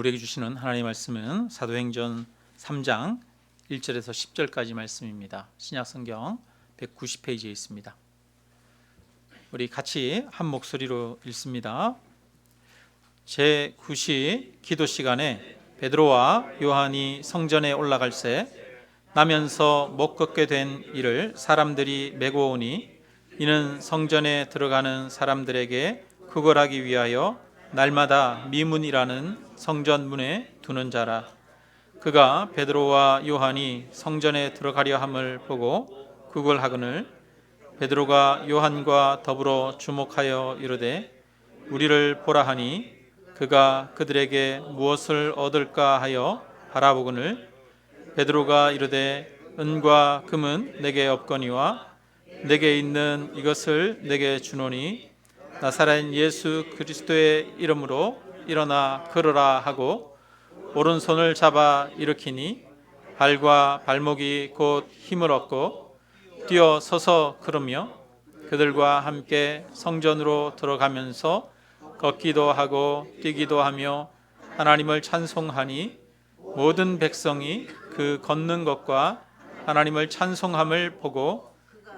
우리에게 주시는 하나님의 말씀은 사도행전 3장 1절에서 10절까지 말씀입니다. 신약성경 190페이지에 있습니다. 우리 같이 한 목소리로 읽습니다. 제9시 기도 시간에 베드로와 요한이 성전에 올라갈새 나면서 못 걷게 된 이를 사람들이 메고 오니 이는 성전에 들어가는 사람들에게 구걸하기 위하여 날마다 미문이라는 성전 문에 두는 자라. 그가 베드로와 요한이 성전에 들어가려 함을 보고 구걸하거늘 베드로가 요한과 더불어 주목하여 이르되 우리를 보라 하니 그가 그들에게 무엇을 얻을까 하여 바라보거늘 베드로가 이르되 은과 금은 내게 없거니와 내게 있는 이것을 내게 주노니 나사렛 예수 그리스도의 이름으로 일어나 걸으라 하고 오른손을 잡아 일으키니 발과 발목이 곧 힘을 얻고 뛰어 서서 걸으며 그들과 함께 성전으로 들어가면서 걷기도 하고 뛰기도 하며 하나님을 찬송하니 모든 백성이 그 걷는 것과 하나님을 찬송함을 보고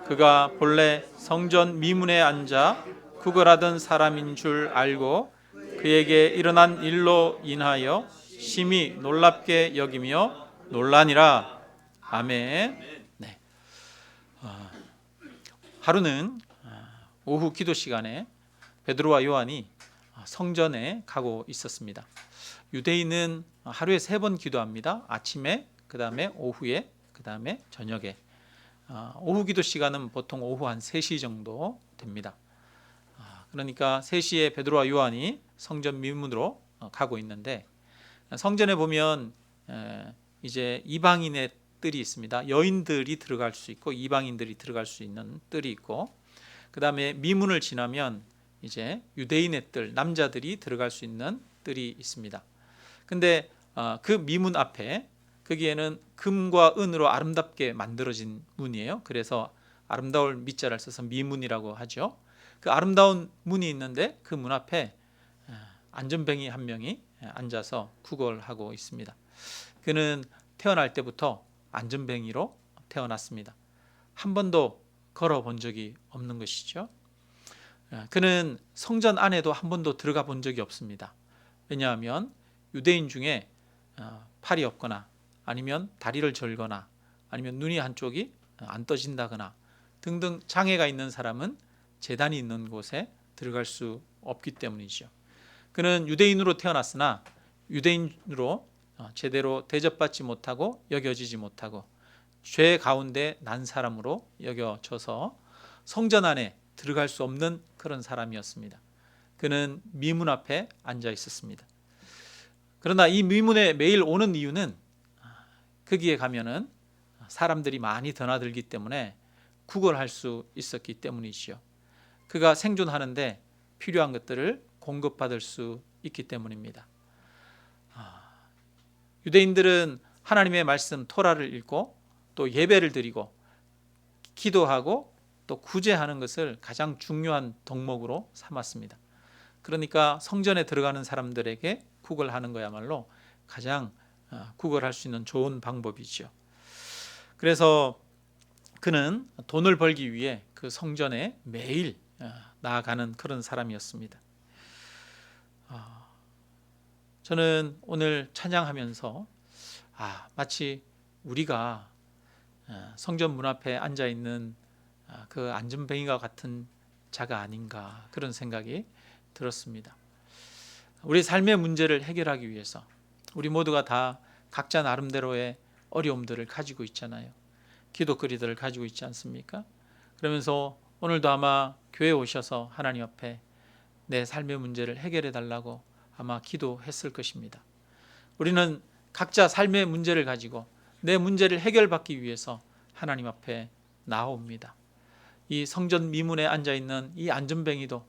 그가 본래 성전 미문에 앉아 구걸하던 사람인 줄 알고 그에게 일어난 일로 인하여 심히 놀랍게 여기며 놀라니라. 아멘. 네. 하루는 오후 기도 시간에 베드로와 요한이 성전에 가고 있었습니다. 유대인은 하루에 3번 기도합니다. 아침에, 그 다음에 오후에, 그 다음에 저녁에. 오후 기도 시간은 보통 오후 한 3시 정도 됩니다. 그러니까 3시에 베드로와 요한이 성전 미문으로 가고 있는데 성전에 보면 이제 이방인의 뜰이 있습니다. 여인들이 들어갈 수 있고 이방인들이 들어갈 수 있는 뜰이 있고 그 다음에 미문을 지나면 이제 유대인의 뜰, 남자들이 들어갈 수 있는 뜰이 있습니다. 근데 그 미문 앞에 거기에는 금과 은으로 아름답게 만들어진 문이에요. 그래서 아름다울 미자를 써서 미문이라고 하죠. 그 아름다운 문이 있는데 그 문 앞에 안전뱅이 한 명이 앉아서 구걸하고 있습니다. 그는 태어날 때부터 안전뱅이로 태어났습니다. 한 번도 걸어본 적이 없는 것이죠. 그는 성전 안에도 한 번도 들어가 본 적이 없습니다. 왜냐하면 유대인 중에 팔이 없거나 아니면 다리를 절거나 아니면 눈이 한쪽이 안 떠진다거나 등등 장애가 있는 사람은 제단이 있는 곳에 들어갈 수 없기 때문이죠. 그는 유대인으로 태어났으나 유대인으로 제대로 대접받지 못하고 여겨지지 못하고 죄 가운데 난 사람으로 여겨져서 성전 안에 들어갈 수 없는 그런 사람이었습니다. 그는 미문 앞에 앉아 있었습니다. 그러나 이 미문에 매일 오는 이유는 거기에 가면은 사람들이 많이 드나들기 때문에 구걸할 수 있었기 때문이죠. 그가 생존하는데 필요한 것들을 공급받을 수 있기 때문입니다. 유대인들은 하나님의 말씀 토라를 읽고 또 예배를 드리고 기도하고 또 구제하는 것을 가장 중요한 덕목으로 삼았습니다. 그러니까 성전에 들어가는 사람들에게 구걸하는 거야말로 가장 구걸할 수 있는 좋은 방법이죠. 그래서 그는 돈을 벌기 위해 그 성전에 매일 나아가는 그런 사람이었습니다. 저는 오늘 찬양하면서 마치 우리가 성전 문 앞에 앉아 있는 그 안전뱅이와 같은 자가 아닌가 그런 생각이 들었습니다. 우리 삶의 문제를 해결하기 위해서 우리 모두가 다 각자 나름대로의 어려움들을 가지고 있잖아요. 기도거리들을 가지고 있지 않습니까? 그러면서 오늘도 아마 교회에 오셔서 하나님 앞에 내 삶의 문제를 해결해 달라고 아마 기도했을 것입니다. 우리는 각자 삶의 문제를 가지고 내 문제를 해결받기 위해서 하나님 앞에 나옵니다. 이 성전 미문에 앉아있는 이 안전뱅이도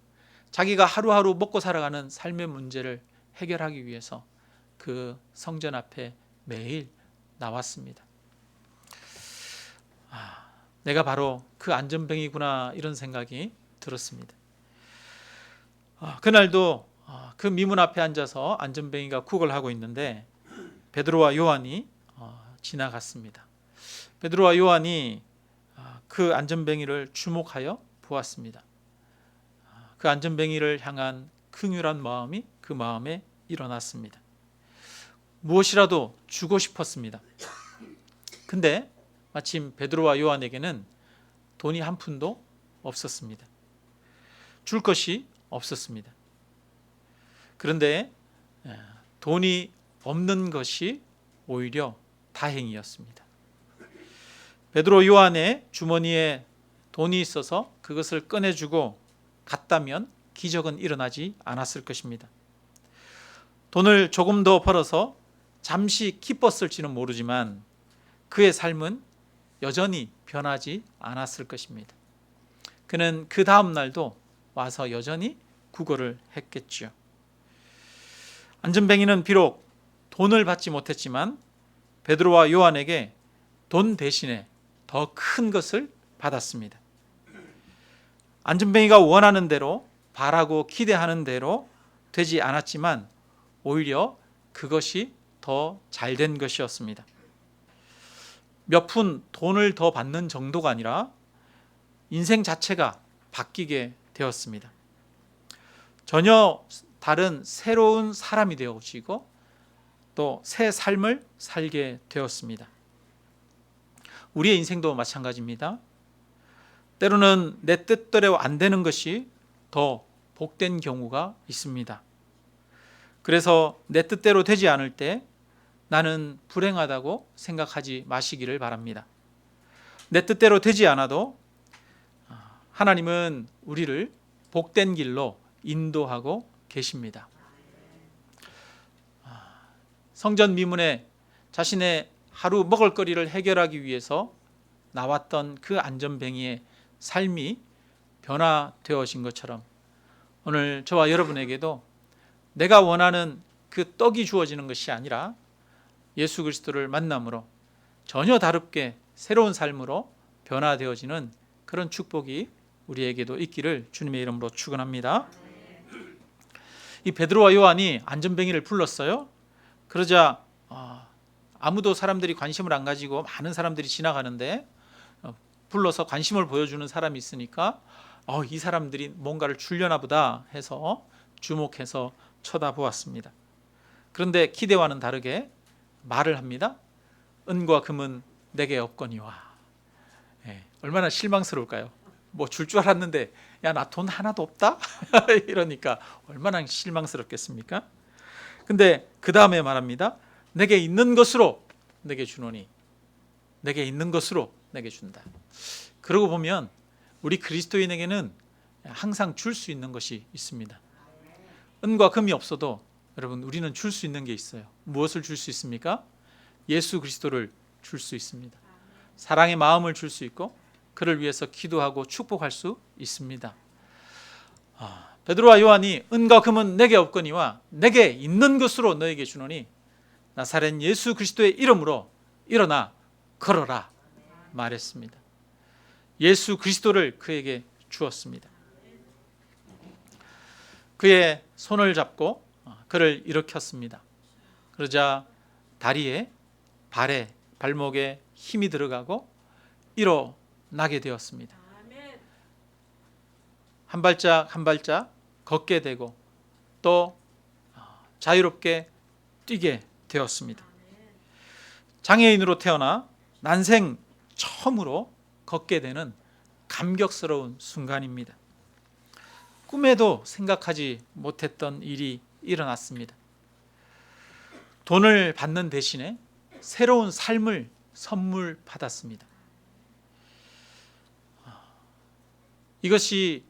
자기가 하루하루 먹고 살아가는 삶의 문제를 해결하기 위해서 그 성전 앞에 매일 나왔습니다. 내가 바로 그 안전뱅이구나 이런 생각이 들었습니다. 그날도 그 미문 앞에 앉아서 안전뱅이가 쿡을 하고 있는데 베드로와 요한이 지나갔습니다. 베드로와 요한이 그 안전뱅이를 주목하여 보았습니다. 그 안전뱅이를 향한 긍휼한 마음이 그 마음에 일어났습니다. 무엇이라도 주고 싶었습니다. 근데 마침 베드로와 요한에게는 돈이 한 푼도 없었습니다. 줄 것이 없었습니다. 그런데 돈이 없는 것이 오히려 다행이었습니다. 베드로 요한의 주머니에 돈이 있어서 그것을 꺼내주고 갔다면 기적은 일어나지 않았을 것입니다. 돈을 조금 더 벌어서 잠시 기뻤을지는 모르지만 그의 삶은 여전히 변하지 않았을 것입니다. 그는 그 다음 날도 와서 여전히 구걸을 했겠죠. 안전뱅이는 비록 돈을 받지 못했지만 베드로와 요한에게 돈 대신에 더 큰 것을 받았습니다. 안전뱅이가 원하는 대로, 바라고 기대하는 대로 되지 않았지만 오히려 그것이 더 잘된 것이었습니다. 몇 푼 돈을 더 받는 정도가 아니라 인생 자체가 바뀌게 되었습니다. 전혀 다른 새로운 사람이 되어지고 또 새 삶을 살게 되었습니다. 우리의 인생도 마찬가지입니다. 때로는 내 뜻대로 안 되는 것이 더 복된 경우가 있습니다. 그래서 내 뜻대로 되지 않을 때 나는 불행하다고 생각하지 마시기를 바랍니다. 내 뜻대로 되지 않아도 하나님은 우리를 복된 길로 인도하고 계십니다. 성전 미문에 자신의 하루 먹을거리를 해결하기 위해서 나왔던 그 안전뱅이의 삶이 변화되어진 것처럼 오늘 저와 여러분에게도 내가 원하는 그 떡이 주어지는 것이 아니라 예수 그리스도를 만남으로 전혀 다르게 새로운 삶으로 변화되어지는 그런 축복이 우리에게도 있기를 주님의 이름으로 축원합니다. 이 베드로와 요한이 안전뱅이를 불렀어요. 그러자 아무도 사람들이 관심을 안 가지고 많은 사람들이 지나가는데 불러서 관심을 보여주는 사람이 있으니까 이 사람들이 뭔가를 주려나 보다 해서 주목해서 쳐다보았습니다. 그런데 기대와는 다르게 말을 합니다. 은과 금은 내게 없거니와. 얼마나 실망스러울까요? 뭐 줄 줄 알았는데 야, 나 돈 하나도 없다? 이러니까 얼마나 실망스럽겠습니까? 근데 그 다음에 말합니다. 내게 있는 것으로 내게 주노니, 내게 있는 것으로 내게 준다. 그러고 보면 우리 그리스도인에게는 항상 줄 수 있는 것이 있습니다. 은과 금이 없어도 여러분 우리는 줄 수 있는 게 있어요. 무엇을 줄 수 있습니까? 예수 그리스도를 줄 수 있습니다. 사랑의 마음을 줄 수 있고 그를 위해서 기도하고 축복할 수 있습니다. 베드로와 요한이 은과 금은 내게 없거니와 내게 있는 것으로 너에게 주노니 나사렛 예수 그리스도의 이름으로 일어나 걸어라 말했습니다. 예수 그리스도를 그에게 주었습니다. 그의 손을 잡고 그를 일으켰습니다. 그러자 다리에, 발에, 발목에 힘이 들어가고 일어나게 되었습니다. 한 발짝 한 발짝 걷게 되고 또 자유롭게 뛰게 되었습니다. 장애인으로 태어나 난생 처음으로 걷게 되는 감격스러운 순간입니다. 꿈에도 생각하지 못했던 일이 일어났습니다. 돈을 받는 대신에 새로운 삶을 선물 받았습니다. 이것이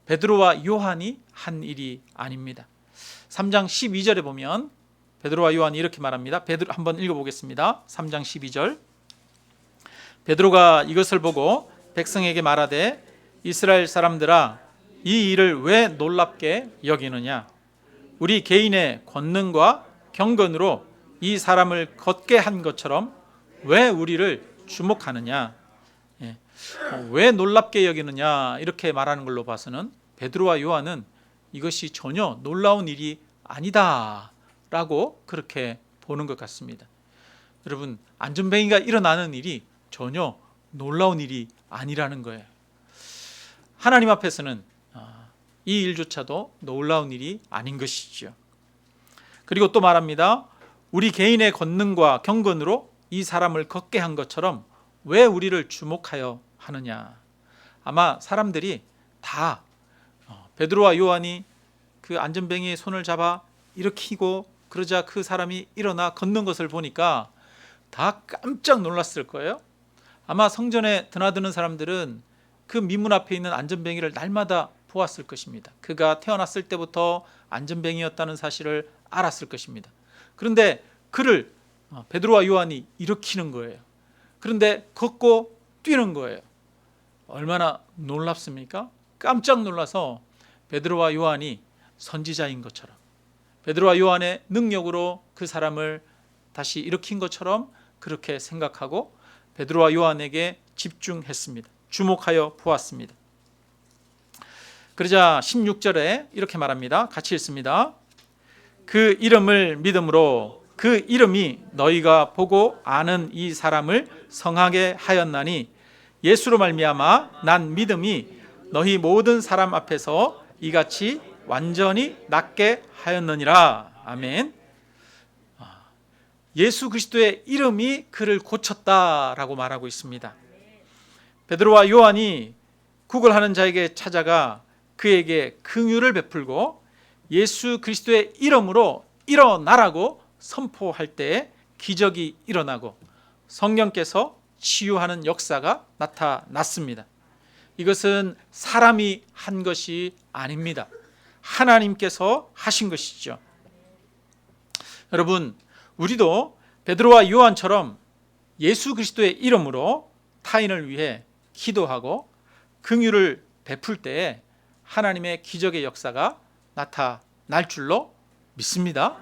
베드로와 요한이 한 일이 아닙니다. 3장 12절에 보면 베드로와 요한이 이렇게 말합니다. 베드로 한번 읽어보겠습니다. 3장 12절. 베드로가 이것을 보고 백성에게 말하되 이스라엘 사람들아 이 일을 왜 놀랍게 여기느냐? 우리 개인의 권능과 경건으로 이 사람을 걷게 한 것처럼 왜 우리를 주목하느냐? 왜 놀랍게 여기느냐? 이렇게 말하는 걸로 봐서는 베드로와 요한은 이것이 전혀 놀라운 일이 아니다라고 그렇게 보는 것 같습니다. 여러분, 안전뱅이가 일어나는 일이 전혀 놀라운 일이 아니라는 거예요. 하나님 앞에서는 이 일조차도 놀라운 일이 아닌 것이죠. 그리고 또 말합니다. 우리 개인의 권능과 경건으로 이 사람을 걷게 한 것처럼 왜 우리를 주목하여 하느냐. 아마 사람들이 다 베드로와 요한이 그 안전뱅이의 손을 잡아 일으키고 그러자 그 사람이 일어나 걷는 것을 보니까 다 깜짝 놀랐을 거예요. 아마 성전에 드나드는 사람들은 그 미문 앞에 있는 안전뱅이를 날마다 보았을 것입니다. 그가 태어났을 때부터 안전뱅이였다는 사실을 알았을 것입니다. 그런데 그를 베드로와 요한이 일으키는 거예요. 그런데 걷고 뛰는 거예요. 얼마나 놀랍습니까? 깜짝 놀라서 베드로와 요한이 선지자인 것처럼, 베드로와 요한의 능력으로 그 사람을 다시 일으킨 것처럼 그렇게 생각하고 베드로와 요한에게 집중했습니다. 주목하여 보았습니다. 그러자 16절에 이렇게 말합니다. 같이 읽습니다. 그 이름을 믿음으로 그 이름이 너희가 보고 아는 이 사람을 성하게 하였나니 예수로 말미암아 난 믿음이 너희 모든 사람 앞에서 이같이 완전히 낫게 하였느니라. 아멘. 예수 그리스도의 이름이 그를 고쳤다라고 말하고 있습니다. 베드로와 요한이 구걸하는 자에게 찾아가 그에게 긍휼을 베풀고 예수 그리스도의 이름으로 일어나라고 선포할 때 기적이 일어나고 성령께서 치유하는 역사가 나타났습니다. 이것은 사람이 한 것이 아닙니다. 하나님께서 하신 것이죠. 여러분, 우리도 베드로와 요한처럼 예수 그리스도의 이름으로 타인을 위해 기도하고 긍휼을 베풀 때에 하나님의 기적의 역사가 나타날 줄로 믿습니다.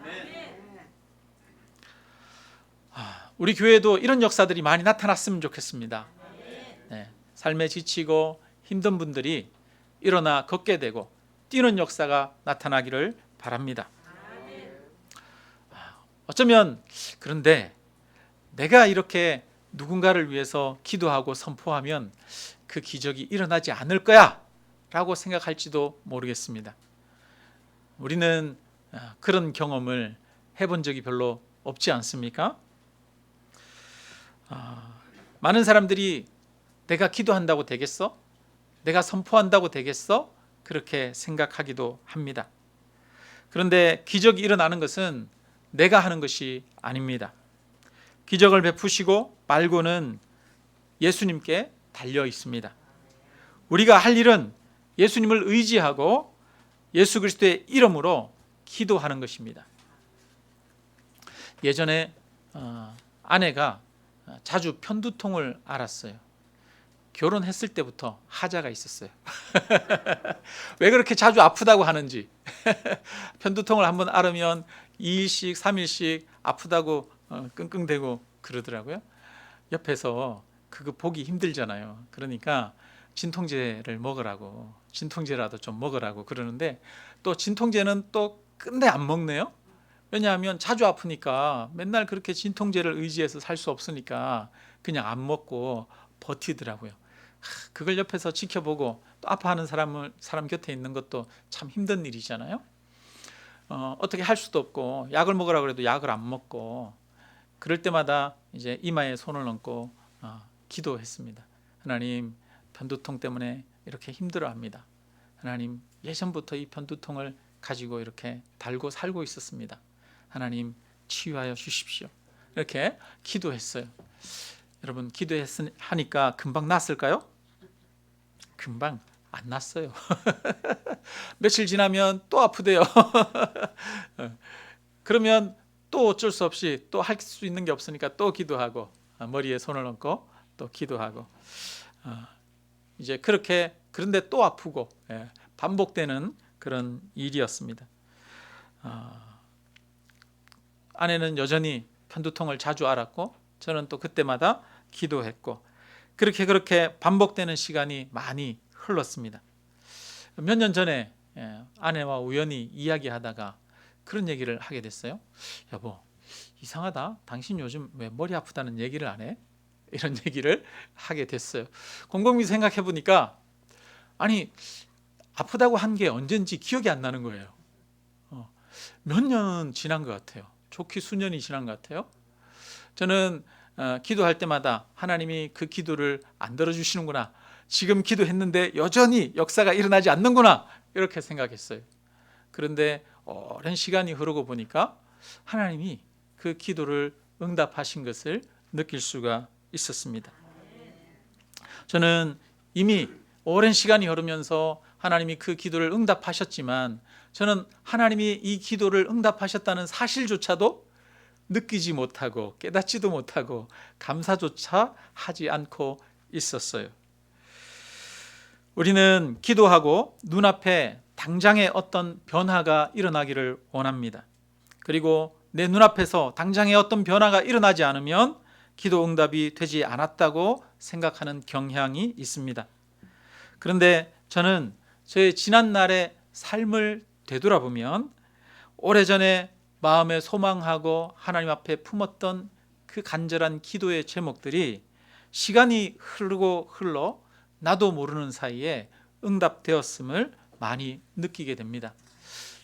우리 교회도 이런 역사들이 많이 나타났으면 좋겠습니다. 네, 삶에 지치고 힘든 분들이 일어나 걷게 되고 뛰는 역사가 나타나기를 바랍니다. 어쩌면 그런데 내가 이렇게 누군가를 위해서 기도하고 선포하면 그 기적이 일어나지 않을 거야 라고 생각할지도 모르겠습니다. 우리는 그런 경험을 해본 적이 별로 없지 않습니까? 많은 사람들이 내가 기도한다고 되겠어? 내가 선포한다고 되겠어? 그렇게 생각하기도 합니다. 그런데 기적이 일어나는 것은 내가 하는 것이 아닙니다. 기적을 베푸시고 말고는 예수님께 달려 있습니다. 우리가 할 일은 예수님을 의지하고 예수 그리스도의 이름으로 기도하는 것입니다. 예전에 아내가 자주 편두통을 앓았어요. 결혼했을 때부터 하자가 있었어요. 왜 그렇게 자주 아프다고 하는지. 편두통을 한번 앓으면 2일씩 3일씩 아프다고 끙끙대고 그러더라고요. 옆에서 그거 보기 힘들잖아요. 그러니까 진통제를 먹으라고, 진통제라도 좀 먹으라고 그러는데 또 진통제는 또 끝내 안 먹네요. 왜냐하면 자주 아프니까 맨날 그렇게 진통제를 의지해서 살 수 없으니까 그냥 안 먹고 버티더라고요. 그걸 옆에서 지켜보고 또 아파하는 사람 곁에 있는 것도 참 힘든 일이잖아요. 어떻게 할 수도 없고 약을 먹으라고 그래도 약을 안 먹고 그럴 때마다 이제 이마에 손을 얹고 기도했습니다. 하나님, 편두통 때문에 이렇게 힘들어합니다. 하나님, 예전부터 이 편두통을 가지고 이렇게 달고 살고 있었습니다. 하나님, 치유하여 주십시오. 이렇게 기도했어요. 여러분, 기도하니까 금방 낫을까요? 금방 안 낫어요. 며칠 지나면 또 아프대요. 그러면 또 어쩔 수 없이 또 할 수 있는 게 없으니까 또 기도하고 머리에 손을 얹고 또 기도하고 이제 그렇게 그런데 또 아프고 반복되는 그런 일이었습니다. 아내는 여전히 편두통을 자주 앓았고 저는 또 그때마다 기도했고 그렇게 반복되는 시간이 많이 흘렀습니다. 몇 년 전에 아내와 우연히 이야기하다가 그런 얘기를 하게 됐어요. 여보, 이상하다. 당신 요즘 왜 머리 아프다는 얘기를 안 해? 이런 얘기를 하게 됐어요. 곰곰이 생각해 보니까 아니, 아프다고 한 게 언젠지 기억이 안 나는 거예요. 몇 년 지난 것 같아요. 좋게 수년이 지난 것 같아요. 저는 기도할 때마다 하나님이 그 기도를 안 들어주시는구나, 지금 기도했는데 여전히 역사가 일어나지 않는구나, 이렇게 생각했어요. 그런데 오랜 시간이 흐르고 보니까 하나님이 그 기도를 응답하신 것을 느낄 수가 있었습니다. 저는 이미 오랜 시간이 흐르면서 하나님이 그 기도를 응답하셨지만, 저는 하나님이 이 기도를 응답하셨다는 사실조차도 느끼지 못하고 깨닫지도 못하고 감사조차 하지 않고 있었어요. 우리는 기도하고 눈앞에 당장에 어떤 변화가 일어나기를 원합니다. 그리고 내 눈앞에서 당장에 어떤 변화가 일어나지 않으면 기도 응답이 되지 않았다고 생각하는 경향이 있습니다. 그런데 저는 저의 지난날의 삶을 되돌아보면 오래전에 마음에 소망하고 하나님 앞에 품었던 그 간절한 기도의 제목들이 시간이 흐르고 흘러 나도 모르는 사이에 응답되었음을 많이 느끼게 됩니다.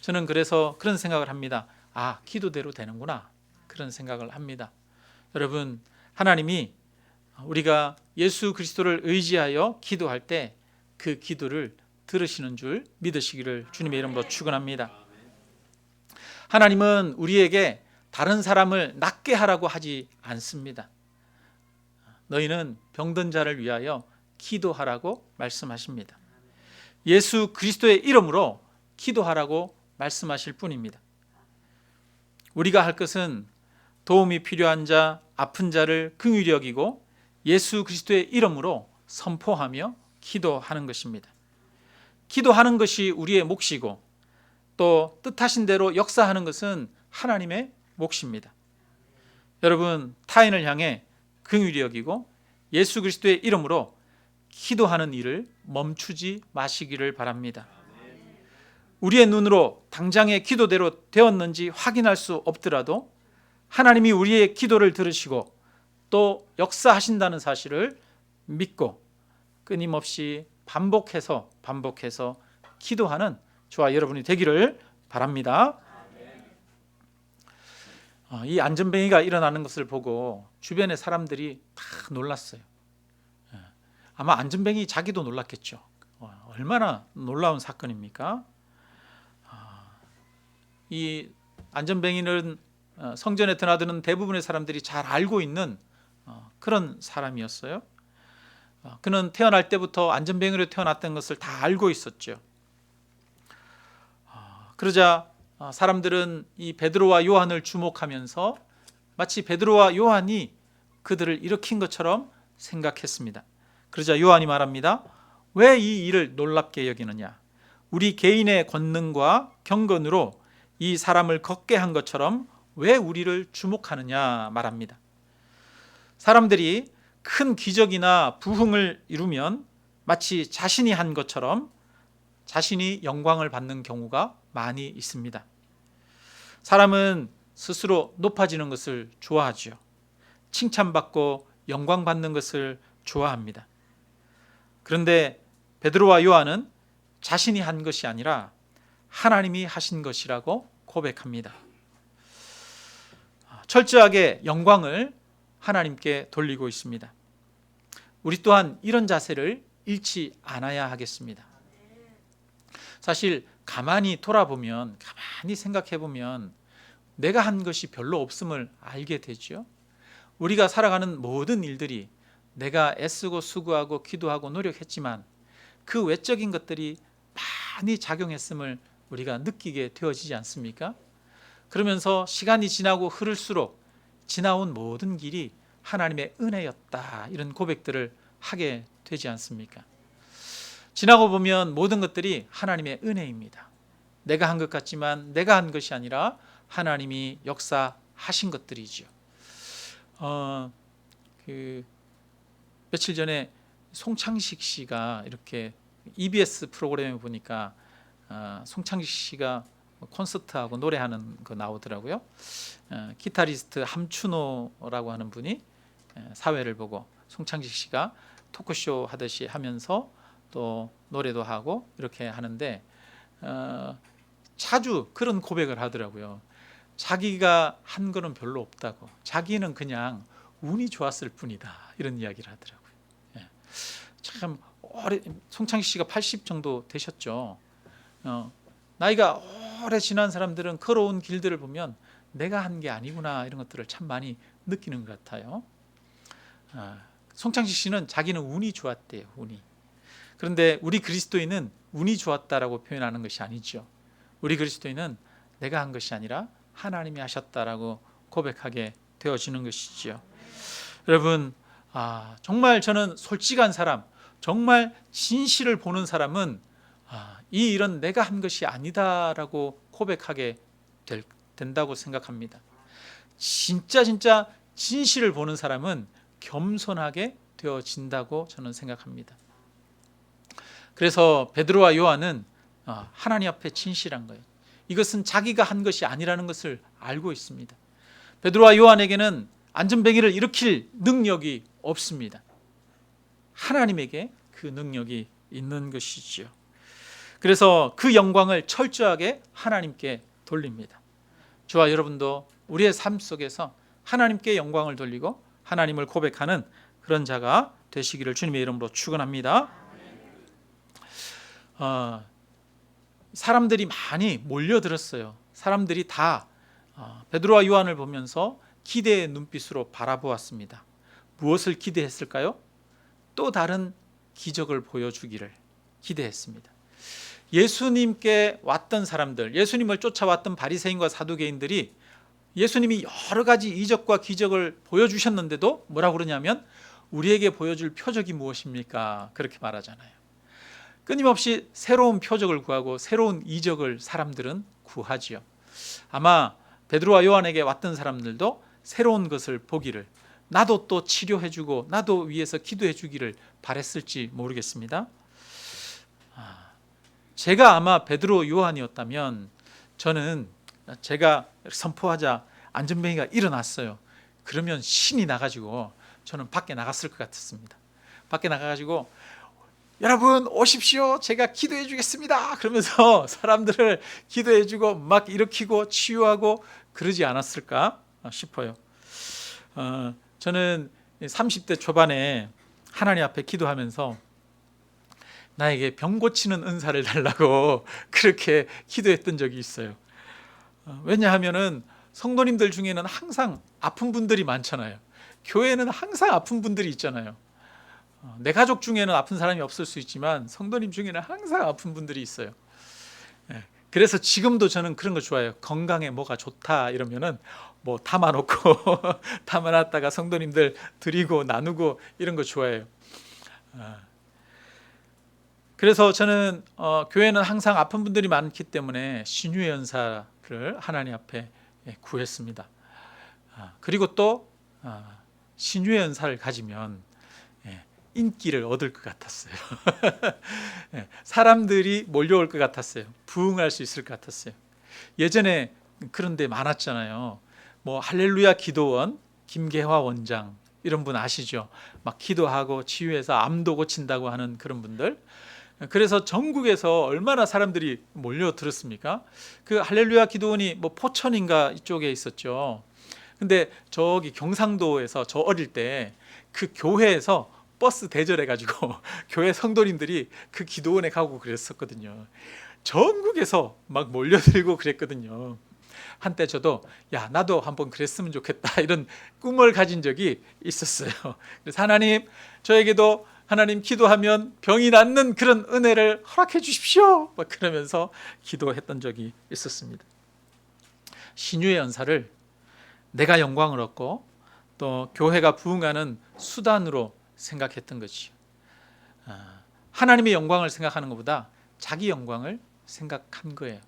저는 그래서 그런 생각을 합니다. 아, 기도대로 되는구나, 그런 생각을 합니다. 여러분, 하나님이 우리가 예수 그리스도를 의지하여 기도할 때 그 기도를 들으시는 줄 믿으시기를 주님의 이름으로 축원합니다. 하나님은 우리에게 다른 사람을 낫게 하라고 하지 않습니다. 너희는 병든 자를 위하여 기도하라고 말씀하십니다. 예수 그리스도의 이름으로 기도하라고 말씀하실 뿐입니다. 우리가 할 것은 도움이 필요한 자, 아픈 자를 긍휼히 여기고 예수 그리스도의 이름으로 선포하며 기도하는 것입니다. 기도하는 것이 우리의 몫이고 또 뜻하신 대로 역사하는 것은 하나님의 몫입니다. 여러분, 타인을 향해 긍휼히 여기고 예수 그리스도의 이름으로 기도하는 일을 멈추지 마시기를 바랍니다. 우리의 눈으로 당장의 기도대로 되었는지 확인할 수 없더라도 하나님이 우리의 기도를 들으시고 또 역사하신다는 사실을 믿고 끊임없이 반복해서 기도하는 저와 여러분이 되기를 바랍니다. 이 안전뱅이가 일어나는 것을 보고 주변의 사람들이 다 놀랐어요. 아마 안전뱅이 자기도 놀랐겠죠. 얼마나 놀라운 사건입니까? 이 안전뱅이는 성전에 드나드는 대부분의 사람들이 잘 알고 있는 그런 사람이었어요. 그는 태어날 때부터 안전뱅이로 태어났던 것을 다 알고 있었죠. 그러자 사람들은 이 베드로와 요한을 주목하면서 마치 베드로와 요한이 그들을 일으킨 것처럼 생각했습니다. 그러자 요한이 말합니다. 왜 이 일을 놀랍게 여기느냐? 우리 개인의 권능과 경건으로 이 사람을 걷게 한 것처럼 왜 우리를 주목하느냐 말합니다. 사람들이 큰 기적이나 부흥을 이루면 마치 자신이 한 것처럼 자신이 영광을 받는 경우가 많이 있습니다. 사람은 스스로 높아지는 것을 좋아하죠. 칭찬받고 영광받는 것을 좋아합니다. 그런데 베드로와 요한은 자신이 한 것이 아니라 하나님이 하신 것이라고 고백합니다. 철저하게 영광을 하나님께 돌리고 있습니다. 우리 또한 이런 자세를 잃지 않아야 하겠습니다. 사실 가만히 돌아보면, 가만히 생각해 보면 내가 한 것이 별로 없음을 알게 되죠. 우리가 살아가는 모든 일들이 내가 애쓰고 수고하고 기도하고 노력했지만 그 외적인 것들이 많이 작용했음을 우리가 느끼게 되어지지 않습니까? 그러면서 시간이 지나고 흐를수록 지나온 모든 길이 하나님의 은혜였다, 이런 고백들을 하게 되지 않습니까? 지나고 보면 모든 것들이 하나님의 은혜입니다. 내가 한 것 같지만 내가 한 것이 아니라 하나님이 역사하신 것들이죠. 며칠 전에 송창식 씨가 이렇게 EBS 프로그램에 보니까 송창식 씨가 콘서트하고 노래하는 거 나오더라고요. 기타리스트 함춘호라고 하는 분이 사회를 보고 송창식 씨가 토크쇼 하듯이 하면서 또 노래도 하고 이렇게 하는데 자주 그런 고백을 하더라고요. 자기가 한 거는 별로 없다고, 자기는 그냥 운이 좋았을 뿐이다, 이런 이야기를 하더라고요. 참 송창식 씨가 80 정도 되셨죠. 나이가 오래 지난 사람들은 걸어온 길들을 보면 내가 한 게 아니구나, 이런 것들을 참 많이 느끼는 것 같아요. 송창식 씨는 자기는 운이 좋았대요. 운이. 그런데 우리 그리스도인은 운이 좋았다라고 표현하는 것이 아니죠. 우리 그리스도인은 내가 한 것이 아니라 하나님이 하셨다라고 고백하게 되어지는 것이지요. 여러분, 정말 저는 솔직한 사람, 정말 진실을 보는 사람은 이 일은 내가 한 것이 아니다라고 고백하게 된다고 생각합니다. 진짜 진실을 보는 사람은 겸손하게 되어진다고 저는 생각합니다. 그래서 베드로와 요한은 하나님 앞에 진실한 거예요. 이것은 자기가 한 것이 아니라는 것을 알고 있습니다. 베드로와 요한에게는 안전뱅이를 일으킬 능력이 없습니다. 하나님에게 그 능력이 있는 것이지요. 그래서 그 영광을 철저하게 하나님께 돌립니다. 저와 여러분도 우리의 삶 속에서 하나님께 영광을 돌리고 하나님을 고백하는 그런 자가 되시기를 주님의 이름으로 축원합니다. 사람들이 많이 몰려들었어요. 사람들이 다 베드로와 요한을 보면서 기대의 눈빛으로 바라보았습니다. 무엇을 기대했을까요? 또 다른 기적을 보여주기를 기대했습니다. 예수님께 왔던 사람들, 예수님을 쫓아왔던 바리새인과 사두개인들이 예수님이 여러 가지 이적과 기적을 보여주셨는데도 뭐라고 그러냐면 우리에게 보여줄 표적이 무엇입니까? 그렇게 말하잖아요. 끊임없이 새로운 표적을 구하고 새로운 이적을 사람들은 구하지요. 아마 베드로와 요한에게 왔던 사람들도 새로운 것을 보기를, 나도 또 치료해주고 나도 위해서 기도해주기를 바랬을지 모르겠습니다. 제가 아마 베드로 요한이었다면 저는 제가 선포하자 안전뱅이가 일어났어요. 그러면 신이 나가지고 저는 밖에 나갔을 것 같았습니다. 밖에 나가가지고 여러분 오십시오, 제가 기도해 주겠습니다 그러면서 사람들을 기도해 주고 막 일으키고 치유하고 그러지 않았을까 싶어요. 저는 30대 초반에 하나님 앞에 기도하면서 나에게 병 고치는 은사를 달라고 그렇게 기도했던 적이 있어요. 왜냐하면은 성도님들 중에는 항상 아픈 분들이 많잖아요. 교회에는 항상 아픈 분들이 있잖아요. 내 가족 중에는 아픈 사람이 없을 수 있지만 성도님 중에는 항상 아픈 분들이 있어요. 그래서 지금도 저는 그런 거 좋아해요. 건강에 뭐가 좋다 이러면은 뭐 담아놓고 담아놨다가 성도님들 드리고 나누고 이런 거 좋아해요. 그래서 저는 교회는 항상 아픈 분들이 많기 때문에 신유의 연사를 하나님 앞에 구했습니다. 그리고 또 신유의 연사를 가지면 인기를 얻을 것 같았어요. 사람들이 몰려올 것 같았어요. 부흥할 수 있을 것 같았어요. 예전에 그런 데 많았잖아요. 뭐 할렐루야 기도원 김계화 원장 이런 분 아시죠? 막 기도하고 치유해서 암도 고친다고 하는 그런 분들. 그래서 전국에서 얼마나 사람들이 몰려들었습니까? 그 할렐루야 기도원이 뭐 포천인가 이쪽에 있었죠. 근데 저기 경상도에서 저 어릴 때 그 교회에서 버스 대절해가지고 교회 성도님들이 그 기도원에 가고 그랬었거든요. 전국에서 막 몰려들고 그랬거든요. 한때 저도 나도 한번 그랬으면 좋겠다 이런 꿈을 가진 적이 있었어요. 그래서 하나님, 저에게도 하나님 기도하면 병이 낫는 그런 은혜를 허락해 주십시오 막 그러면서 기도했던 적이 있었습니다. 신유의 연사를 내가 영광을 얻고 또 교회가 부흥하는 수단으로 생각했던 것이죠. 하나님의 영광을 생각하는 것보다 자기 영광을 생각한 거예요.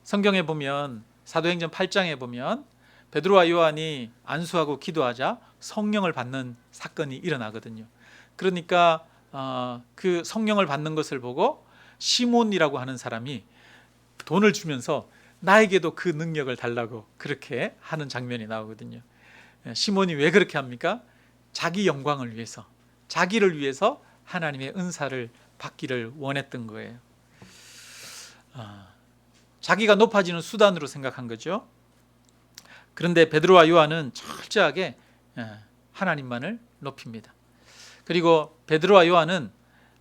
성경에 보면 사도행전 8장에 보면 베드로와 요한이 안수하고 기도하자 성령을 받는 사건이 일어나거든요. 그러니까 그 성령을 받는 것을 보고 시몬이라고 하는 사람이 돈을 주면서 나에게도 그 능력을 달라고 그렇게 하는 장면이 나오거든요. 시몬이 왜 그렇게 합니까? 자기 영광을 위해서, 자기를 위해서 하나님의 은사를 받기를 원했던 거예요. 자기가 높아지는 수단으로 생각한 거죠. 그런데 베드로와 요한은 철저하게 하나님만을 높입니다. 그리고 베드로와 요한은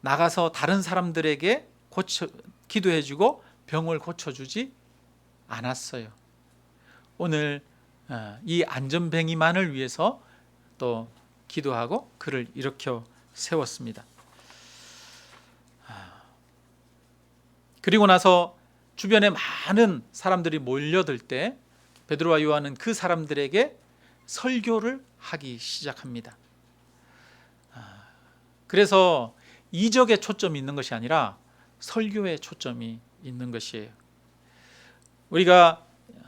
나가서 다른 사람들에게 기도해주고 병을 고쳐주지 않았어요. 오늘 이 안전뱅이만을 위해서 또 기도하고 그를 일으켜 세웠습니다. 그리고 나서 주변에 많은 사람들이 몰려들 때 베드로와 요한은 그 사람들에게 설교를 하기 시작합니다. 그래서 이적에 초점이 있는 것이 아니라 설교에 초점이 있는 것이에요. 우리가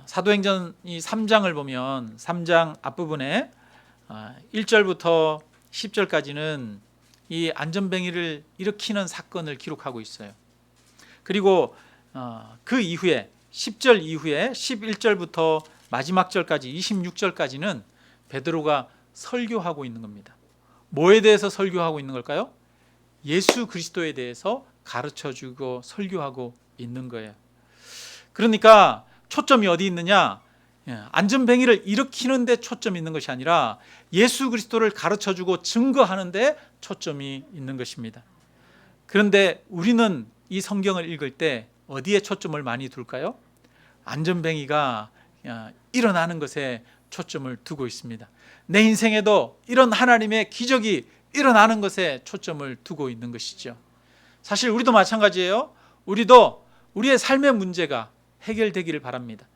사도행전 이 3장을 보면 3장 앞부분에 1절부터 10절까지는 이 안전뱅이를 일으키는 사건을 기록하고 있어요. 그리고 그 이후에 10절 이후에 11절부터 마지막 절까지 26절까지는 베드로가 설교하고 있는 겁니다. 뭐에 대해서 설교하고 있는 걸까요? 예수 그리스도에 대해서 가르쳐주고 설교하고 있는 거예요. 그러니까 초점이 어디 있느냐? 안전뱅이를 일으키는 데 초점이 있는 것이 아니라 예수 그리스도를 가르쳐주고 증거하는 데 초점이 있는 것입니다. 그런데 우리는 이 성경을 읽을 때 어디에 초점을 많이 둘까요? 안전뱅이가 일어나는 것에 초점을 두고 있습니다. 내 인생에도 이런 하나님의 기적이 일어나는 것에 초점을 두고 있는 것이죠. 사실 우리도 마찬가지예요. 우리도 우리의 삶의 문제가 해결되기를 바랍니다.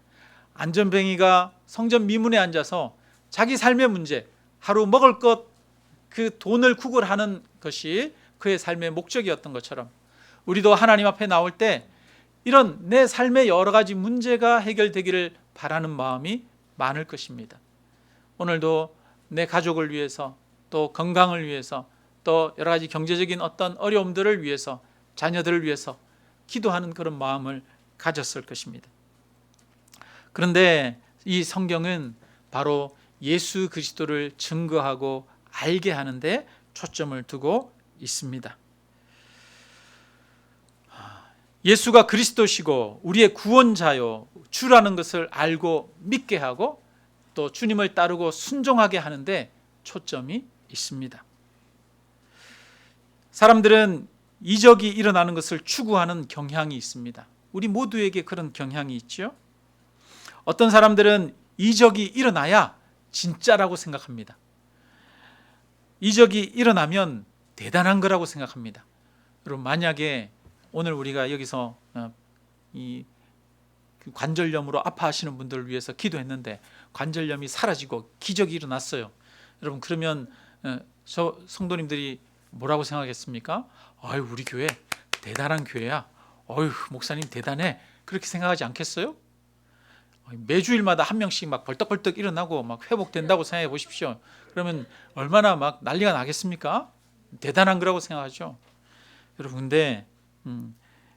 안전뱅이가 성전 미문에 앉아서 자기 삶의 문제, 하루 먹을 것, 그 돈을 구걸하는 것이 그의 삶의 목적이었던 것처럼 우리도 하나님 앞에 나올 때 이런 내 삶의 여러 가지 문제가 해결되기를 바라는 마음이 많을 것입니다. 오늘도 내 가족을 위해서, 또 건강을 위해서, 또 여러 가지 경제적인 어떤 어려움들을 위해서, 자녀들을 위해서 기도하는 그런 마음을 가졌을 것입니다. 그런데 이 성경은 바로 예수 그리스도를 증거하고 알게 하는데 초점을 두고 있습니다. 예수가 그리스도시고 우리의 구원자요 주라는 것을 알고 믿게 하고 또 주님을 따르고 순종하게 하는데 초점이 있습니다. 사람들은 이적이 일어나는 것을 추구하는 경향이 있습니다. 우리 모두에게 그런 경향이 있죠. 어떤 사람들은 이적이 일어나야 진짜라고 생각합니다. 이적이 일어나면 대단한 거라고 생각합니다. 여러분, 만약에 오늘 우리가 여기서 이 관절염으로 아파하시는 분들을 위해서 기도했는데 관절염이 사라지고 기적이 일어났어요. 여러분, 그러면 저 성도님들이 뭐라고 생각하겠습니까? 아유, 우리 교회 대단한 교회야. 어휴, 목사님 대단해. 그렇게 생각하지 않겠어요? 매주일마다 한 명씩 막 벌떡벌떡 일어나고 막 회복된다고 생각해 보십시오. 그러면 얼마나 막 난리가 나겠습니까? 대단한 거라고 생각하죠. 여러분, 근데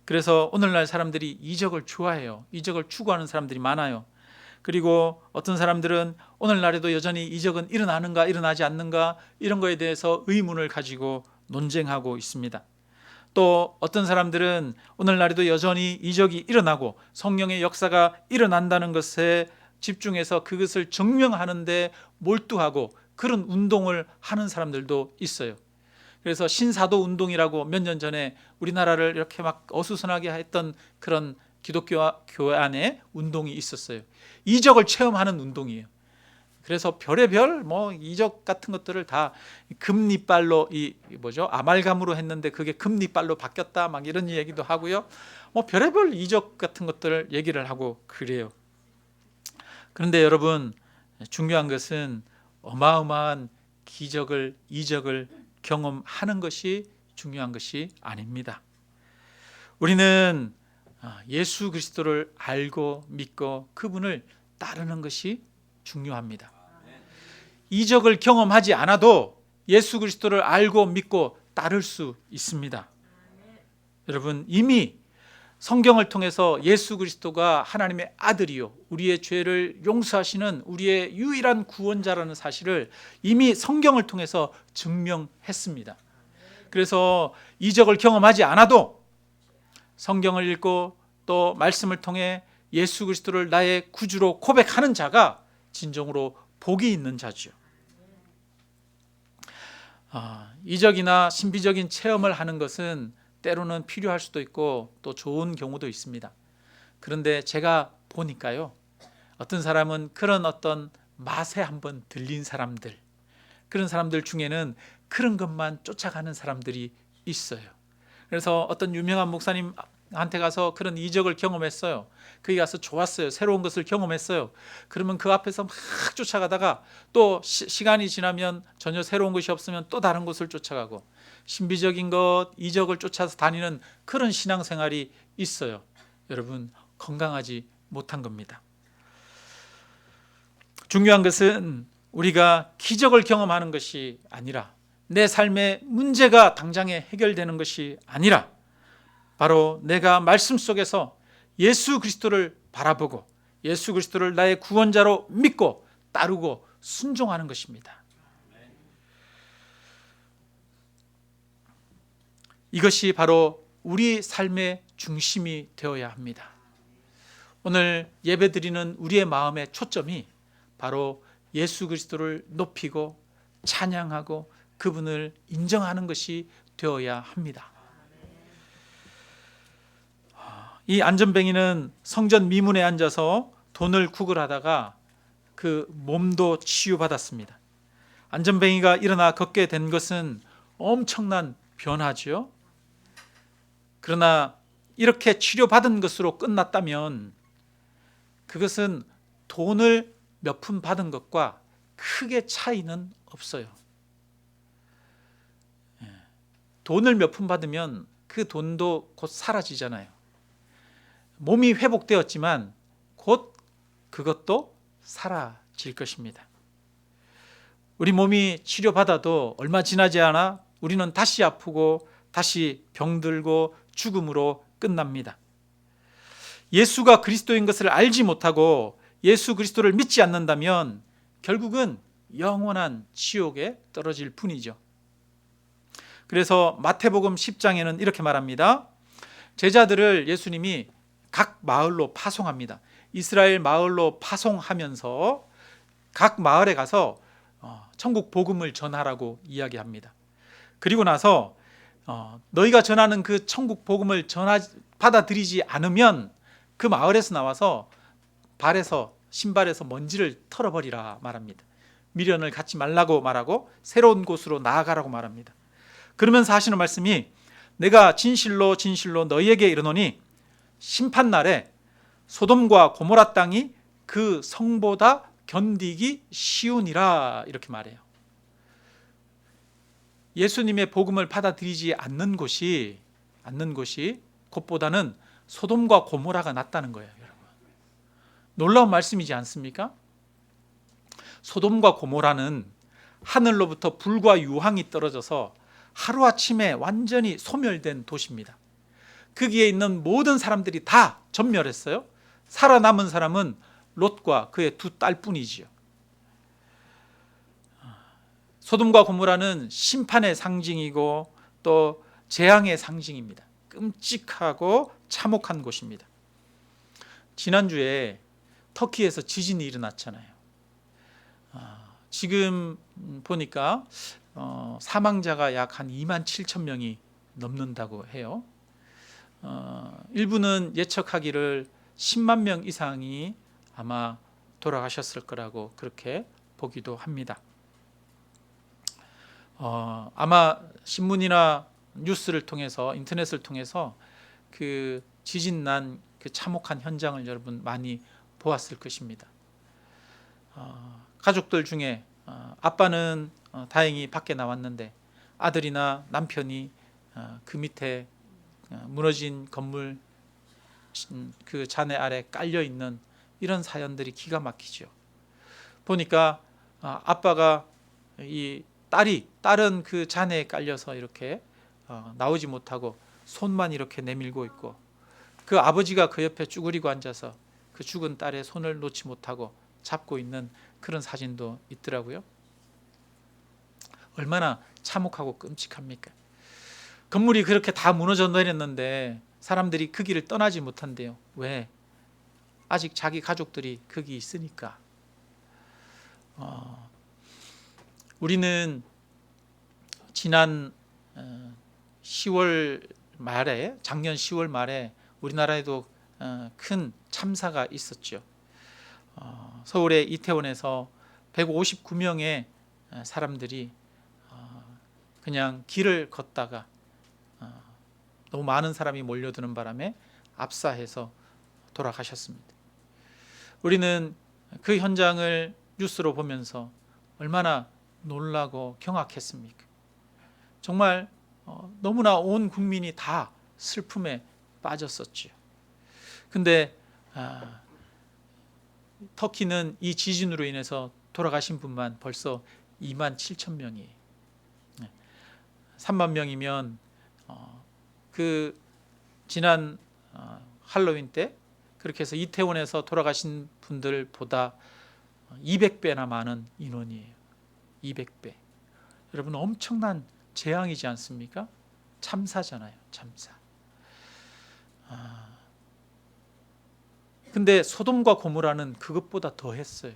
그래서 오늘날 사람들이 이적을 좋아해요. 이적을 추구하는 사람들이 많아요. 그리고 어떤 사람들은 오늘날에도 여전히 이적은 일어나는가 일어나지 않는가 이런 거에 대해서 의문을 가지고 논쟁하고 있습니다. 또 어떤 사람들은 오늘날에도 여전히 이적이 일어나고 성령의 역사가 일어난다는 것에 집중해서 그것을 증명하는 데 몰두하고 그런 운동을 하는 사람들도 있어요. 그래서 신사도 운동이라고 몇 년 전에 우리나라를 이렇게 막 어수선하게 했던 그런 기독교 안에 운동이 있었어요. 이적을 체험하는 운동이에요. 그래서 별의별 이적 같은 것들을 다 금리빨로 아말감으로 했는데 그게 금리빨로 바뀌었다 막 이런 얘기도 하고요. 별의별 이적 같은 것들을 얘기를 하고 그래요. 그런데 여러분, 중요한 것은 어마어마한 이적을 경험하는 것이 중요한 것이 아닙니다. 우리는 예수 그리스도를 알고 믿고 그분을 따르는 것이 중요합니다. 이적을 경험하지 않아도 예수 그리스도를 알고 믿고 따를 수 있습니다. 여러분, 이미 성경을 통해서 예수 그리스도가 하나님의 아들이요 우리의 죄를 용서하시는 우리의 유일한 구원자라는 사실을 이미 성경을 통해서 증명했습니다. 그래서 이적을 경험하지 않아도 성경을 읽고 또 말씀을 통해 예수 그리스도를 나의 구주로 고백하는 자가 진정으로 복이 있는 자죠. 이적이나 신비적인 체험을 하는 것은 때로는 필요할 수도 있고 또 좋은 경우도 있습니다. 그런데 제가 보니까요, 어떤 사람은 그런 어떤 맛에 한번 들린 사람들, 그런 사람들 중에는 그런 것만 쫓아가는 사람들이 있어요. 그래서 어떤 유명한 목사님한테 가서 그런 이적을 경험했어요. 거기 가서 좋았어요. 새로운 것을 경험했어요. 그러면 그 앞에서 막 쫓아가다가 또 시간이 지나면 전혀 새로운 것이 없으면 또 다른 곳을 쫓아가고, 신비적인 것, 이적을 쫓아서 다니는 그런 신앙생활이 있어요. 여러분, 건강하지 못한 겁니다. 중요한 것은 우리가 기적을 경험하는 것이 아니라, 내 삶의 문제가 당장에 해결되는 것이 아니라, 바로 내가 말씀 속에서 예수 그리스도를 바라보고 예수 그리스도를 나의 구원자로 믿고 따르고 순종하는 것입니다. 이것이 바로 우리 삶의 중심이 되어야 합니다. 오늘 예배드리는 우리의 마음의 초점이 바로 예수 그리스도를 높이고 찬양하고 그분을 인정하는 것이 되어야 합니다. 이 안전뱅이는 성전 미문에 앉아서 돈을 구걸하다가 그 몸도 치유받았습니다. 안전뱅이가 일어나 걷게 된 것은 엄청난 변화죠. 그러나 이렇게 치료받은 것으로 끝났다면 그것은 돈을 몇 푼 받은 것과 크게 차이는 없어요. 돈을 몇 푼 받으면 그 돈도 곧 사라지잖아요. 몸이 회복되었지만 곧 그것도 사라질 것입니다. 우리 몸이 치료받아도 얼마 지나지 않아 우리는 다시 아프고 다시 병들고 죽음으로 끝납니다. 예수가 그리스도인 것을 알지 못하고 예수 그리스도를 믿지 않는다면 결국은 영원한 지옥에 떨어질 뿐이죠. 그래서 마태복음 10장에는 이렇게 말합니다. 제자들을 예수님이 각 마을로 파송합니다. 이스라엘 마을로 파송하면서 각 마을에 가서 천국 복음을 전하라고 이야기합니다. 그리고 나서 너희가 전하는 그 천국 복음을 받아들이지 않으면 그 마을에서 나와서 신발에서 먼지를 털어버리라 말합니다. 미련을 갖지 말라고 말하고 새로운 곳으로 나아가라고 말합니다. 그러면서 하시는 말씀이, 내가 진실로 진실로 너희에게 이르노니 심판날에 소돔과 고모라 땅이 그 성보다 견디기 쉬우니라, 이렇게 말해요. 예수님의 복음을 받아들이지 않는 곳이 그것보다는 소돔과 고모라가 낫다는 거예요. 여러분, 놀라운 말씀이지 않습니까? 소돔과 고모라는 하늘로부터 불과 유황이 떨어져서 하루아침에 완전히 소멸된 도시입니다. 거기에 있는 모든 사람들이 다 전멸했어요. 살아남은 사람은 롯과 그의 두 딸뿐이지요. 소돔과 고모라는 심판의 상징이고 또 재앙의 상징입니다. 끔찍하고 참혹한 곳입니다. 지난주에 터키에서 지진이 일어났잖아요. 지금 보니까 사망자가 약 한 2만 7천 명이 넘는다고 해요. 일부는 예측하기를 10만 명 이상이 아마 돌아가셨을 거라고 그렇게 보기도 합니다. 아마 신문이나 뉴스를 통해서, 인터넷을 통해서 그 지진 난 그 참혹한 현장을 여러분 많이 보았을 것입니다. 가족들 중에 아빠는 다행히 밖에 나왔는데 아들이나 남편이 그 밑에 무너진 건물 그 잔해 아래 깔려 있는 이런 사연들이 기가 막히죠. 보니까 아빠가 이 딸은 그 잔해에 깔려서 이렇게 나오지 못하고 손만 이렇게 내밀고 있고, 그 아버지가 그 옆에 쭈그리고 앉아서 그 죽은 딸의 손을 놓지 못하고 잡고 있는 그런 사진도 있더라고요. 얼마나 참혹하고 끔찍합니까? 건물이 그렇게 다 무너져 내렸는데 사람들이 그 길을 떠나지 못한대요. 왜? 아직 자기 가족들이 거기 있으니까. 우리는 지난 10월 말에, 작년 10월 말에 우리나라에도 큰 참사가 있었죠. 서울의 이태원에서 159명의 사람들이 그냥 길을 걷다가 너무 많은 사람이 몰려드는 바람에 압사해서 돌아가셨습니다. 우리는 그 현장을 뉴스로 보면서 얼마나 놀라고 경악했습니까? 정말 너무나 온 국민이 다 슬픔에 빠졌었죠. 근데 터키는 이 지진으로 인해서 돌아가신 분만 벌써 2만 7천 명이에요. 3만 명이면 그 지난 할로윈 때 그렇게 해서 이태원에서 돌아가신 분들보다 200배나 많은 인원이에요. 200배. 여러분, 엄청난 재앙이지 않습니까? 참사잖아요. 참사. 근데 소돔과 고모라는 그것보다 더 했어요.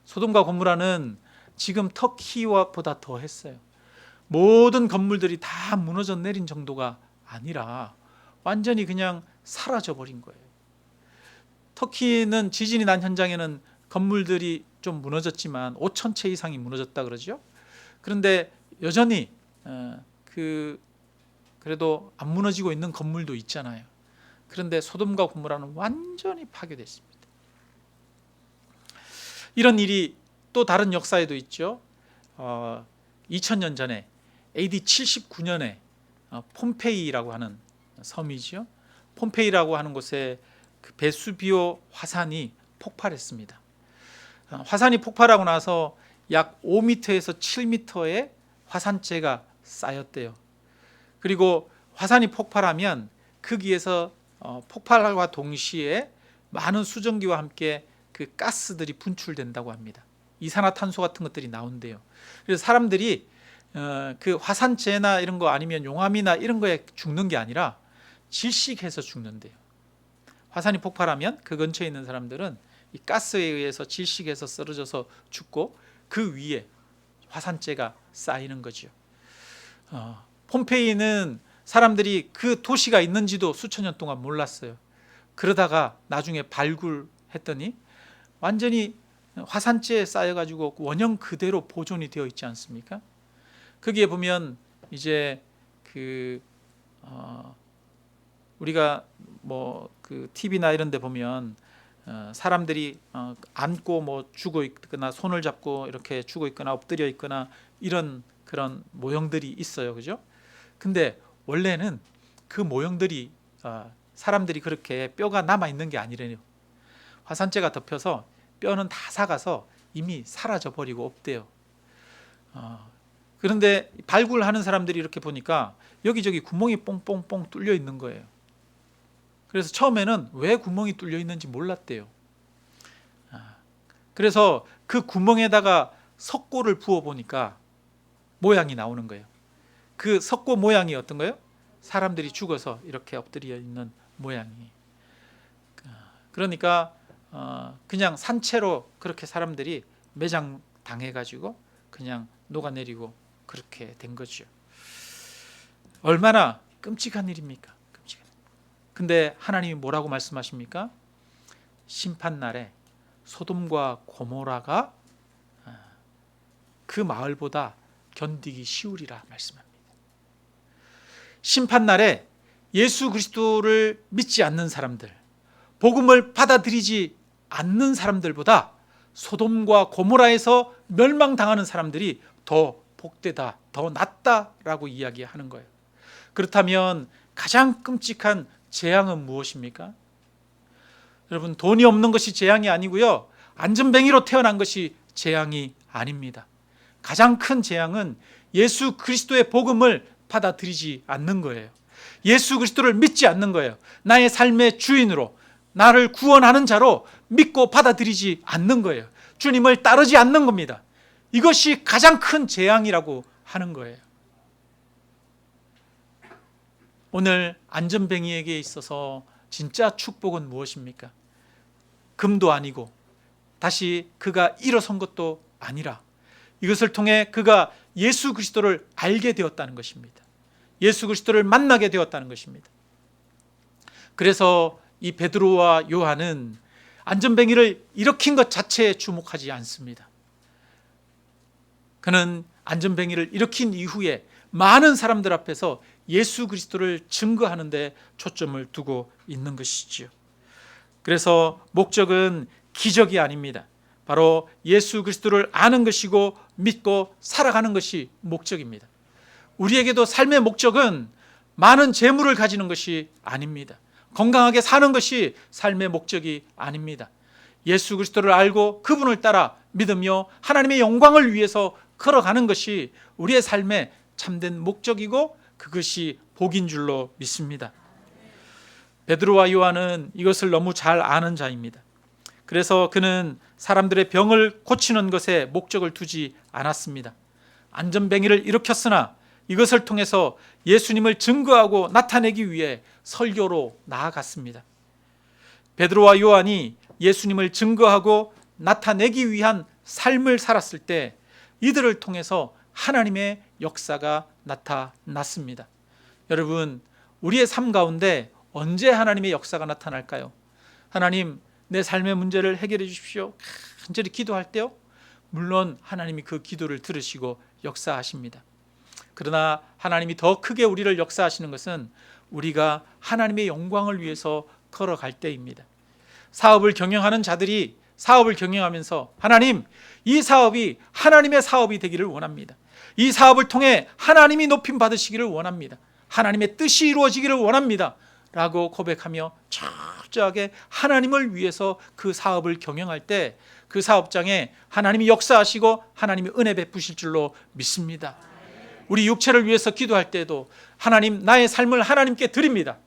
소돔과 고모라는 지금 터키와보다 더 했어요. 모든 건물들이 다 무너져 내린 정도가 아니라 완전히 그냥 사라져 버린 거예요. 터키는 지진이 난 현장에는 건물들이 좀 무너졌지만 5천 채 이상이 무너졌다 그러죠. 그런데 여전히 그래도 안 무너지고 있는 건물도 있잖아요. 그런데 소돔과 고모라는 완전히 파괴됐습니다. 이런 일이 또 다른 역사에도 있죠. 2000년 전에 AD 79년에 폼페이라고 하는 섬이죠. 폼페이라고 하는 곳에 그 베수비오 화산이 폭발했습니다. 화산이 폭발하고 나서 약 5m에서 7m의 화산재가 쌓였대요. 그리고 화산이 폭발하면 거기에서 폭발과 동시에 많은 수증기와 함께 그 가스들이 분출된다고 합니다. 이산화탄소 같은 것들이 나온대요. 그래서 사람들이 그 화산재나 이런 거 아니면 용암이나 이런 거에 죽는 게 아니라 질식해서 죽는데요. 화산이 폭발하면 그 근처에 있는 사람들은 이 가스에 의해서 질식해서 쓰러져서 죽고 그 위에 화산재가 쌓이는 거죠. 폼페이는 사람들이 그 도시가 있는지도 수천 년 동안 몰랐어요. 그러다가 나중에 발굴했더니 완전히 화산재에 쌓여가지고 원형 그대로 보존이 되어 있지 않습니까? 거기에 보면 이제 우리가 뭐 그 TV나 이런 데 보면 사람들이 앉고 뭐 죽어 있거나 손을 잡고 이렇게 죽어 있거나 엎드려 있거나 이런 그런 모형들이 있어요. 그죠? 근데 원래는 그 모형들이 사람들이 그렇게 뼈가 남아 있는 게 아니래요. 화산재가 덮여서 뼈는 다 삭아서 이미 사라져 버리고 없대요. 그런데 발굴하는 사람들이 이렇게 보니까 여기저기 구멍이 뽕뽕뽕 뚫려 있는 거예요. 그래서 처음에는 왜 구멍이 뚫려 있는지 몰랐대요. 그래서 그 구멍에다가 석고를 부어 보니까 모양이 나오는 거예요. 그 석고 모양이 어떤 거예요? 사람들이 죽어서 이렇게 엎드려 있는 모양이. 그러니까 그냥 산채로 그렇게 사람들이 매장 당해가지고 그냥 녹아내리고 그렇게 된 거죠. 얼마나 끔찍한 일입니까? 끔찍한. 근데 하나님이 뭐라고 말씀하십니까? 심판날에 소돔과 고모라가 그 마을보다 견디기 쉬우리라 말씀합니다. 심판날에 예수 그리스도를 믿지 않는 사람들, 복음을 받아들이지 않는 사람들보다 소돔과 고모라에서 멸망당하는 사람들이 더 복되다, 더 낫다라고 이야기하는 거예요. 그렇다면 가장 끔찍한 재앙은 무엇입니까? 여러분, 돈이 없는 것이 재앙이 아니고요, 안전뱅이로 태어난 것이 재앙이 아닙니다. 가장 큰 재앙은 예수 그리스도의 복음을 받아들이지 않는 거예요. 예수 그리스도를 믿지 않는 거예요. 나의 삶의 주인으로, 나를 구원하는 자로 믿고 받아들이지 않는 거예요. 주님을 따르지 않는 겁니다. 이것이 가장 큰 재앙이라고 하는 거예요. 오늘 안전뱅이에게 있어서 진짜 축복은 무엇입니까? 금도 아니고 다시 그가 일어선 것도 아니라 이것을 통해 그가 예수 그리스도를 알게 되었다는 것입니다. 예수 그리스도를 만나게 되었다는 것입니다. 그래서 이 베드로와 요한은 안전뱅이를 일으킨 것 자체에 주목하지 않습니다. 그는 안전뱅이를 일으킨 이후에 많은 사람들 앞에서 예수 그리스도를 증거하는 데 초점을 두고 있는 것이지요. 그래서 목적은 기적이 아닙니다. 바로 예수 그리스도를 아는 것이고 믿고 살아가는 것이 목적입니다. 우리에게도 삶의 목적은 많은 재물을 가지는 것이 아닙니다. 건강하게 사는 것이 삶의 목적이 아닙니다. 예수 그리스도를 알고 그분을 따라 믿으며 하나님의 영광을 위해서 걸어가는 것이 우리의 삶의 참된 목적이고 그것이 복인 줄로 믿습니다. 베드로와 요한은 이것을 너무 잘 아는 자입니다. 그래서 그는 사람들의 병을 고치는 것에 목적을 두지 않았습니다. 안전뱅이를 일으켰으나 이것을 통해서 예수님을 증거하고 나타내기 위해 설교로 나아갔습니다. 베드로와 요한이 예수님을 증거하고 나타내기 위한 삶을 살았을 때 이들을 통해서 하나님의 역사가 나타났습니다. 여러분, 우리의 삶 가운데 언제 하나님의 역사가 나타날까요? 하나님, 내 삶의 문제를 해결해 주십시오. 간절히 기도할 때요, 물론 하나님이 그 기도를 들으시고 역사하십니다. 그러나 하나님이 더 크게 우리를 역사하시는 것은 우리가 하나님의 영광을 위해서 걸어갈 때입니다. 사업을 경영하는 자들이 사업을 경영하면서 하나님, 이 사업이 하나님의 사업이 되기를 원합니다. 이 사업을 통해 하나님이 높임 받으시기를 원합니다. 하나님의 뜻이 이루어지기를 원합니다. 라고 고백하며 철저하게 하나님을 위해서 그 사업을 경영할 때 그 사업장에 하나님이 역사하시고 하나님이 은혜 베푸실 줄로 믿습니다. 우리 육체를 위해서 기도할 때도 하나님, 나의 삶을 하나님께 드립니다.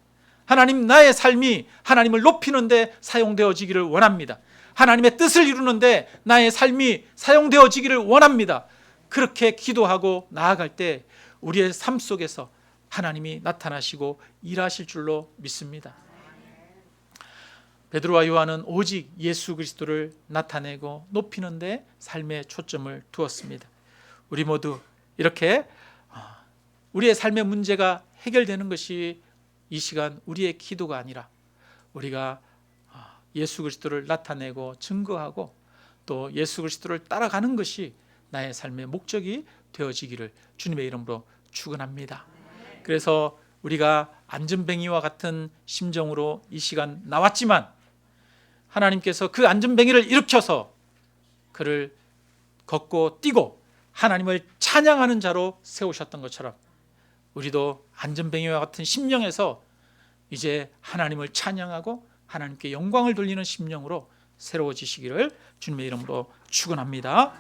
하나님, 나의 삶이 하나님을 높이는 데 사용되어지기를 원합니다. 하나님의 뜻을 이루는 데 나의 삶이 사용되어지기를 원합니다. 그렇게 기도하고 나아갈 때 우리의 삶 속에서 하나님이 나타나시고 일하실 줄로 믿습니다. 베드로와 요한은 오직 예수 그리스도를 나타내고 높이는 데 삶의 초점을 두었습니다. 우리 모두 이렇게 우리의 삶의 문제가 해결되는 것이 이 시간 우리의 기도가 아니라 우리가 예수 그리스도를 나타내고 증거하고 또 예수 그리스도를 따라가는 것이 나의 삶의 목적이 되어지기를 주님의 이름으로 축원합니다. 그래서 우리가 안전뱅이와 같은 심정으로 이 시간 나왔지만 하나님께서 그 안전뱅이를 일으켜서 그를 걷고 뛰고 하나님을 찬양하는 자로 세우셨던 것처럼 우리도 안전뱅이와 같은 심령에서 이제 하나님을 찬양하고 하나님께 영광을 돌리는 심령으로 새로워지시기를 주님의 이름으로 축원합니다.